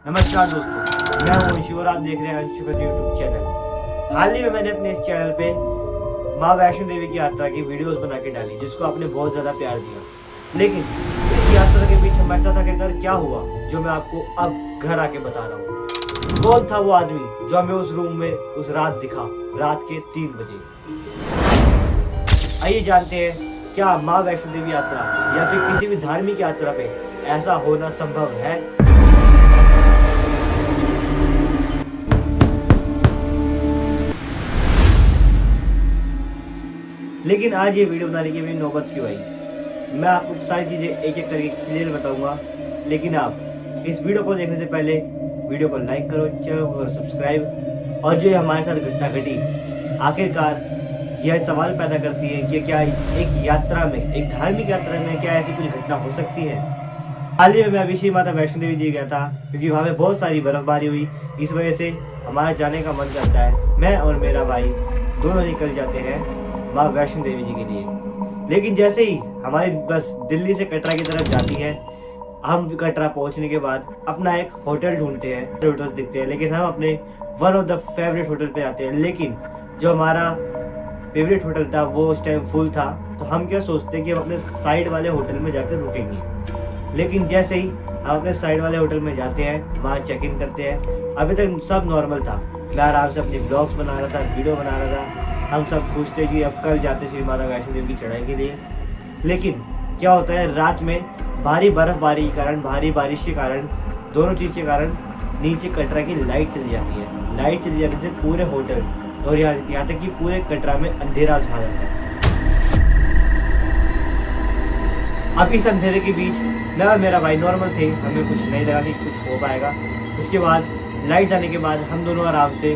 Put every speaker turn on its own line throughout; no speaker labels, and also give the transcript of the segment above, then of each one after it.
नमस्कार दोस्तों, मैं हूं अंशु और आप देख रहे हैं अंशु का यूट्यूब चैनल। हाल ही में मैंने अपने इस चैनल पे माँ वैष्णो देवी की यात्रा की वीडियोस बना के डाली, जिसको आपने बहुत ज्यादा प्यार दिया। लेकिन इस यात्रा के बीच हमारे साथ आखिरकार क्या हुआ, जो मैं आपको अब घर आके बता रहा हूँ। कौन था वो आदमी जो हमें उस रूम में उस रात दिखा, रात के 3 बजे। आइए जानते हैं, क्या माँ वैष्णो देवी यात्रा या फिर किसी भी धार्मिक यात्रा पे ऐसा होना संभव है। लेकिन आज ये वीडियो बनाने की मेरी नौबत क्यों आई, मैं आपको सारी चीजें एक एक करके क्लियर बताऊंगा। लेकिन आप इस वीडियो को देखने से पहले वीडियो को लाइक करो, चैनल को सब्सक्राइब। और जो हमारे साथ घटना घटी, आखिरकार यह सवाल पैदा करती है कि क्या एक यात्रा में, एक धार्मिक यात्रा में क्या ऐसी कुछ घटना हो सकती है। हाल ही में मैं अभी श्री माता वैष्णो देवी जी गया था, क्योंकि वहां पे बहुत सारी बर्फबारी हुई। इस वजह से हमारे जाने का मन करता है। मैं और मेरा भाई दोनों निकल जाते हैं माँ वैष्णो देवी जी के लिए। लेकिन जैसे ही हमारी बस दिल्ली से कटरा की तरफ जाती है, हम कटरा पहुंचने के बाद अपना एक होटल ढूंढते हैं, होटल दिखते हैं, लेकिन हम अपने one of the favourite hotel पे जाते हैं। लेकिन जो हमारा फेवरेट होटल था वो उस टाइम फुल था, तो हम क्या सोचते हैं कि हम अपने साइड वाले होटल में जाकर रुकेंगे। लेकिन जैसे ही हम अपने साइड वाले होटल में जाते हैं, वहाँ चेक इन करते हैं। अभी तक सब नॉर्मल था, मैं आराम से अपनी ब्लॉग्स बना रहा था, वीडियो बना रहा था। हम सब खुश थे कि अब कल जाते श्री माता वैष्णो देवी की चढ़ाई के लिए। लेकिन क्या होता है, रात में भारी बर्फबारी के कारण, भारी बारिश के कारण, दोनों चीज के कारण नीचे कटरा की लाइट चली जाती है। लाइट चली जाने से पूरे होटल और यहाँ तक कि पूरे कटरा में अंधेरा छा जाता है। अब इस अंधेरे के बीच मैं और मेरा भाई नॉर्मल थे, हमें कुछ नहीं लगा कि कुछ हो पाएगा। उसके बाद लाइट जाने के बाद हम दोनों आराम से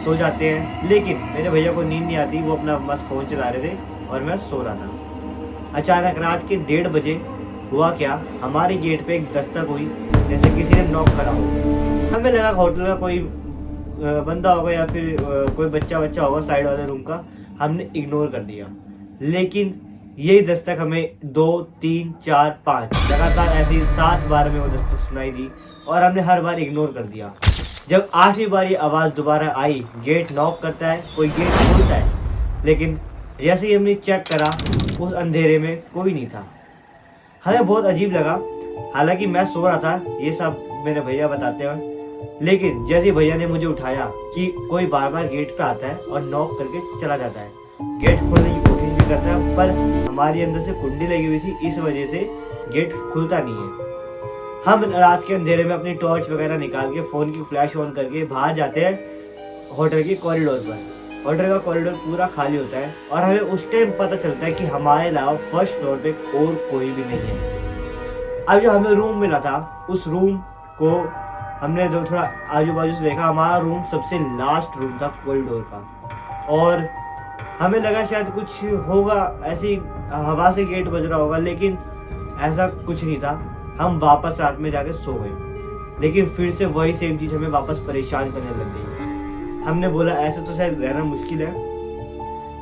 सो जाते हैं। लेकिन मेरे भैया को नींद नहीं आती, वो अपना मस्त फोन चला रहे थे और मैं सो रहा था। अचानक रात के 1:30 बजे हुआ क्या, हमारे गेट पे एक दस्तक हुई, जैसे किसी ने नॉक करा हो। हमें लगा होटल का कोई बंदा होगा या फिर कोई बच्चा होगा साइड वाले रूम का। हमने इग्नोर कर दिया। लेकिन यही दस्तक हमें 2, 3, 4, 5 लगातार ऐसे ही 7 बार में वो दस्तक सुनाई दी और हमने हर बार इग्नोर कर दिया। जब 8वीं बार ये आवाज दोबारा आई, गेट नॉक करता है, कोई गेट खोलता है, लेकिन जैसे ही हमने चेक करा, उस अंधेरे में कोई नहीं था। हमें बहुत अजीब लगा। हालांकि मैं सो रहा था, ये सब मेरे भैया बताते हैं। लेकिन जैसे भैया ने मुझे उठाया कि कोई बार बार गेट पे आता है और नॉक करके चला जाता है, गेट खोलने की कोशिश भी करता है, पर हमारी अंदर से कुंडी लगी हुई थी, इस वजह से गेट खुलता नहीं है। हम रात के अंधेरे में अपनी टॉर्च वगैरह निकाल के, फोन की फ्लैश ऑन करके बाहर जाते हैं होटल के कॉरिडोर पर। होटल का कॉरिडोर पूरा खाली होता है और हमें उस टाइम पता चलता है कि हमारे अलावा फर्स्ट फ्लोर पे और कोई भी नहीं है। अब जो हमें रूम मिला था, उस रूम को हमने जो थोड़ा आजू बाजू से देखा, हमारा रूम सबसे लास्ट रूम था कॉरिडोर का। और हमें लगा शायद कुछ होगा, ऐसी हवा से गेट बज रहा होगा, लेकिन ऐसा कुछ नहीं था। हम वापस रात में जाके सो गए। लेकिन फिर से वही सेम चीज हमें वापस परेशान करने लग गई। हमने बोला ऐसे तो शायद रहना मुश्किल है,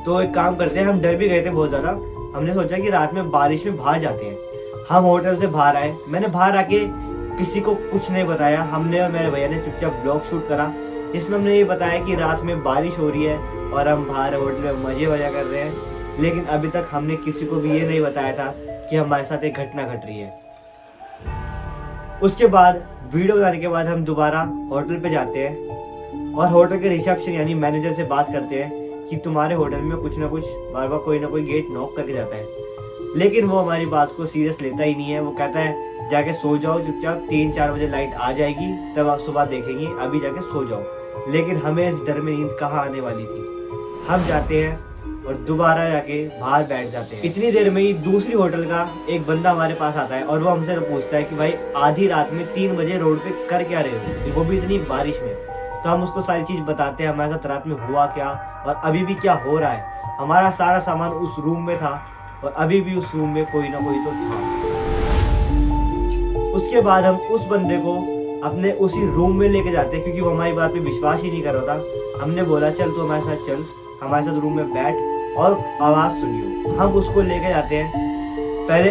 तो एक काम करते हैं। हम डर भी गए थे बहुत ज्यादा। हमने सोचा कि रात में बारिश में बाहर जाते हैं। हम होटल से बाहर आए, मैंने बाहर आके किसी को कुछ नहीं बताया। हमने और मेरे भैया ने चुपचाप ब्लॉग शूट करा, जिसमें हमने ये बताया कि रात में बारिश हो रही है और हम बाहर होटल में मजे वजह कर रहे हैं। लेकिन अभी तक हमने किसी को भी ये नहीं बताया था कि हमारे साथ एक घटना घट रही है। उसके बाद वीडियो बनाने के बाद हम दोबारा होटल पे जाते हैं और होटल के रिसेप्शन यानी मैनेजर से बात करते हैं कि तुम्हारे होटल में कुछ ना कुछ बार बार कोई ना कोई गेट नॉक करके जाता है। लेकिन वो हमारी बात को सीरियस लेता ही नहीं है। वो कहता है जाके सो जाओ चुपचाप, 3-4 बजे लाइट आ जाएगी, तब आप सुबह देखेंगे, अभी जाके सो जाओ। लेकिन हमें इस डर में नींद कहाँ आने वाली थी। हम जाते हैं और दोबारा जाके बाहर बैठ जाते हैं। इतनी देर में ही दूसरी होटल का एक बंदा हमारे पास आता है और वो हमसे पूछता है कि भाई आधी रात में 3 बजे रोड पे कर क्या रहे हो, वो भी इतनी बारिश में। तो हम उसको सारी चीज बताते हैं, हमारे साथ रात में हुआ क्या और अभी भी क्या हो रहा है। हमारा सारा सामान उस रूम में था और अभी भी उस रूम में कोई ना कोई तो था। उसके बाद हम उस बंदे को अपने उसी रूम में लेके जाते हैं, क्योंकि वो हमारी बात पे विश्वास ही नहीं कर रहा था। हमने बोला चल तू हमारे साथ चल, हमारे साथ रूम में बैठ और आवाज सुनियो। हम उसको लेके जाते हैं। पहले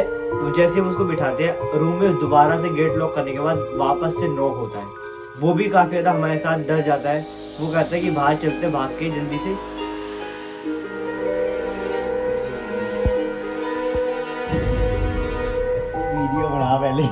जैसे हम उसको बिठाते हैं रूम में, दोबारा से गेट लॉक करने के बाद वापस से नॉक होता है। वो भी काफी ज्यादा हमारे साथ डर जाता है। वो कहता है कि बाहर चलते भाग के जल्दी से।
वीडियो बना पहले।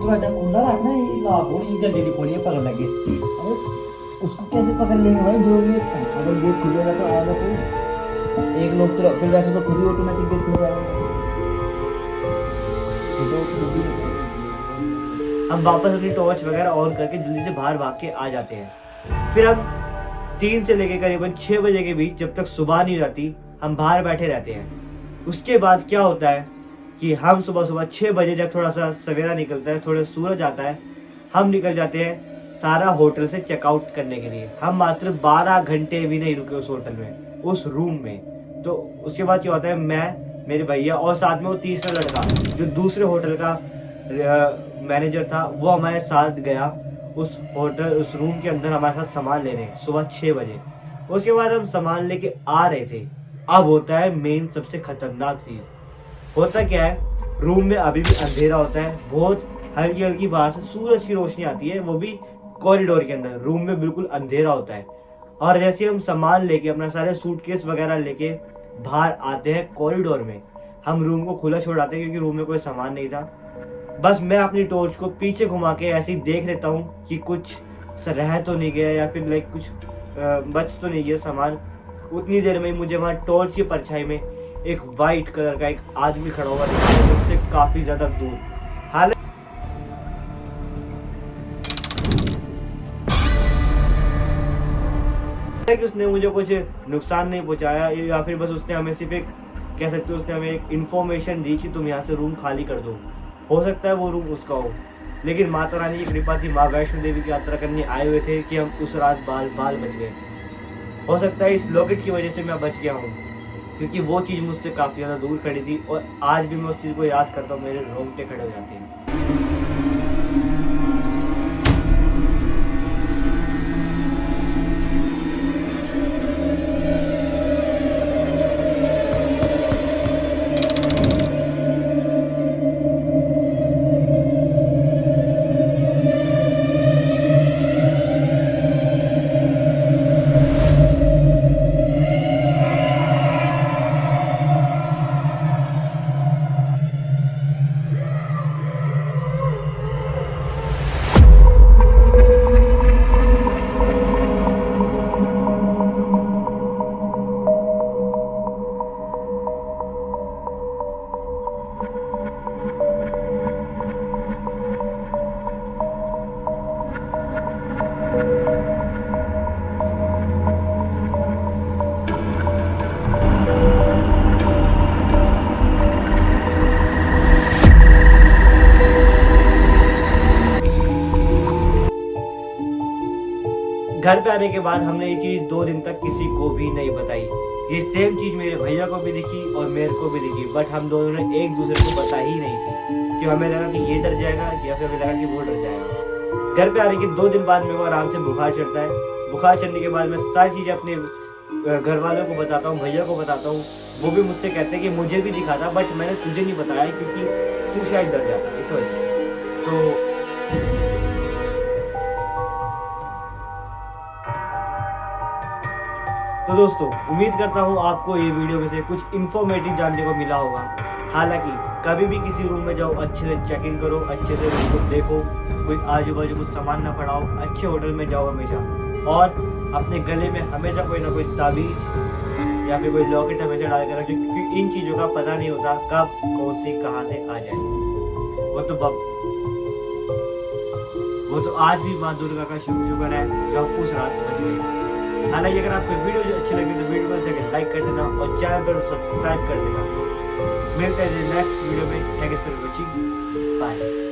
दरवाजा खुला रखना, ये लॉक हो, ये जल्दी नहीं खोलिए, पकड़ लगे।
अरे उसको कैसे पकड़ लेंगे भाई, जो भी है, अगर गेट खुलेगा तो आएगा तो एक लोग तो फिर वैसे तो खुद ही ऑटोमेटिक गेट खुल जाएगा।
हम वापस अपनी टॉर्च वगैरह ऑन करके जल्दी से बाहर भाग के आ जाते हैं। फिर हम 3 से लेकर करीबन 6 बजे के बीच, जब तक सुबह नहीं हो जाती, हम बाहर बैठे रहते हैं। उसके बाद क्या होता है कि हम सुबह सुबह 6 बजे, जब थोड़ा सा सवेरा निकलता है, थोड़ा सूरज आता है, हम निकल जाते हैं सारा होटल से चेकआउट करने के लिए। हम मात्र 12 घंटे भी नहीं रुके उस होटल में, उस रूम में। तो उसके बाद क्या होता है, मैं, मेरे भैया और साथ में वो तीसरा लड़का जो दूसरे होटल का मैनेजर था, वो हमारे साथ गया उस होटल, उस रूम के अंदर हमारे साथ सामान लेने सुबह 6 बजे। उसके बाद हम सामान लेके आ रहे थे। अब होता है मेन सबसे खतरनाक चीज। होता क्या है, रूम में अभी भी अंधेरा होता है, बहुत हल्की हल्की बाहर से सूरज की रोशनी आती है, वो भी कॉरिडोर के अंदर। रूम में बिल्कुल अंधेरा होता है। और जैसे हम सामान लेके, अपना सारे सूटकेस वगैरह लेके बाहर आते हैं कॉरिडोर में, हम रूम को खुला छोड़ाते हैं क्योंकि रूम में कोई सामान नहीं था। बस मैं अपनी टॉर्च को पीछे घुमा के ऐसे ही देख लेता हूँ कि कुछ रह तो नहीं गया या फिर लाइक कुछ बच तो नहीं गया सामान। उतनी देर में ही मुझे वहां टॉर्च की परछाई में एक वाइट कलर का एक आदमी खड़ा हुआ दिखा, मुझसे काफी ज्यादा दूर। हालांकि उसने मुझे कुछ नुकसान नहीं पहुंचाया, या फिर बस उसने हमें सिर्फ एक, कह सकते हो, उसने हमें एक इन्फॉर्मेशन दी कि तुम यहाँ से रूम खाली कर दो। हो सकता है वो रूम उसका हो, लेकिन माता रानी की कृपा थी, माँ वैष्णो देवी की यात्रा करने आए हुए थे कि हम उस रात बाल बच गए। हो सकता है इस लॉकेट की वजह से मैं बच गया हूँ, क्योंकि वो चीज़ मुझसे काफ़ी ज़्यादा दूर खड़ी थी और आज भी मैं उस चीज़ को याद करता हूँ, मेरे रोंगटे खड़े हो जाते हैं। घर पे आने के बाद हमने ये चीज 2 दिन तक किसी को भी नहीं बताई। ये सेम चीज मेरे भैया को भी दिखी और मेरे को भी दिखी, बट हम दोनों ने एक दूसरे को बता ही नहीं थी, कि हमें लगा कि ये डर जाएगा या फिर हमें लगा कि वो डर जाएगा। घर पे आने के 2 दिन बाद मेरे को आराम से बुखार चढ़ता है। बुखार चढ़ने के बाद मैं सारी चीजें अपने घर वालों को बताता हूँ, भैया को बताता हूँ। वो भी मुझसे कहते हैं कि मुझे भी दिखा था, बट मैंने तुझे नहीं बताया क्योंकि तू शायद डर जाता, इस वजह से। तो दोस्तों, उम्मीद करता हूँ आपको ये वीडियो में से कुछ इन्फॉर्मेटिव जानने को मिला होगा। हालांकि कभी भी किसी रूम में जाओ, अच्छे से चेक इन करो, अच्छे से रूम को देखो, कोई आजू बाजू कुछ सामान ना पड़ाओ, अच्छे होटल में जाओ हमेशा, और अपने गले में हमेशा कोई ना कोई ताबीज या फिर कोई लॉकेट हमेशा डाल कर रखें, क्योंकि इन चीज़ों का पता नहीं होता कब कौन सी कहाँ से आ जाए। वो तो आज भी माँ दुर्गा का शुक्र है जो हम उस रात बच गए। हालांकि अगर आपको वीडियो जो अच्छी लगी तो वीडियो को लाइक कर देना और चैनल पर सब्सक्राइब कर देना। मिलते हैं नेक्स्ट वीडियो में। Thank you for watching, bye.